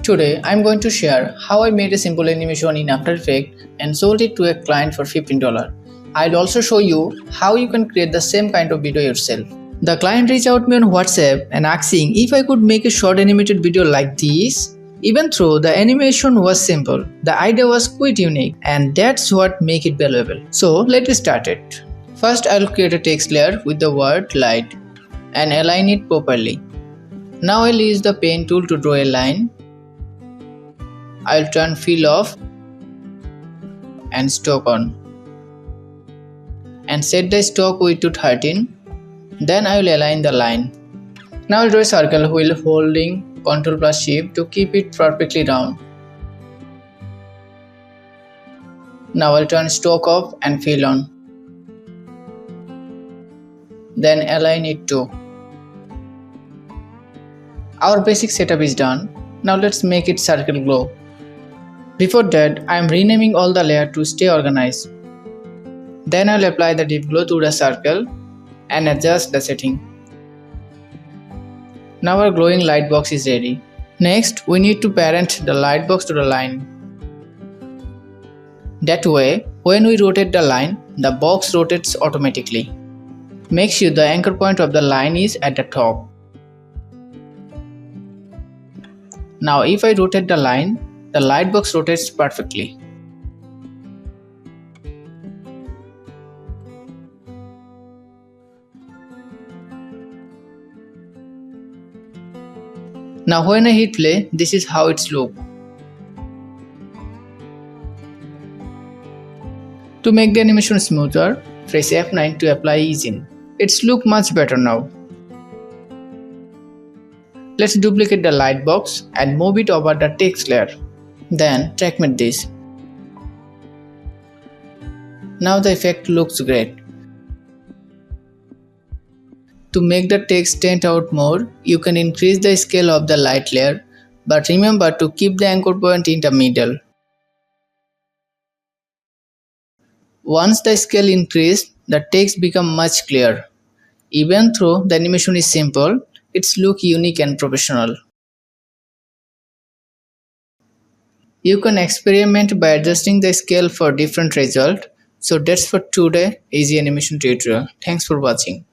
Today, I'm going to share how I made a simple animation in After Effects and sold it to a client for $15. I'll also show you how you can create the same kind of video yourself. The client reached out me on WhatsApp and asking if I could make a short animated video like this. Even though the animation was simple, the idea was quite unique and that's what make it valuable. So let's start it. First, I'll create a text layer with the word light and align it properly. Now I'll use the pen tool to draw a line. I'll turn fill off and stroke on and set the stroke width to 13. Then I will align the line. Now I'll draw a circle while holding Ctrl plus Shift to keep it perfectly round. Now I'll turn stroke off and fill on. Then align it too. Our basic setup is done. Now let's make it circle glow. Before that, I am renaming all the layers to stay organized. Then I will apply the deep glow to the circle and adjust the setting. Now our glowing light box is ready. Next, we need to parent the light box to the line. That way, when we rotate the line, the box rotates automatically. Make sure the anchor point of the line is at the top. Now if I rotate the line, the light box rotates perfectly. Now when I hit play, this is how it's look. To make the animation smoother, press F9 to apply ease in. It's look much better now. Let's duplicate the light box and move it over the text layer. Then trackmate this. Now the effect looks great. To make the text stand out more, you can increase the scale of the light layer, but remember to keep the anchor point in the middle. Once the scale increased, the text becomes much clearer. Even though the animation is simple, its look unique and professional. You can experiment by adjusting the scale for different results. So that's for today easy animation tutorial. Thanks for watching.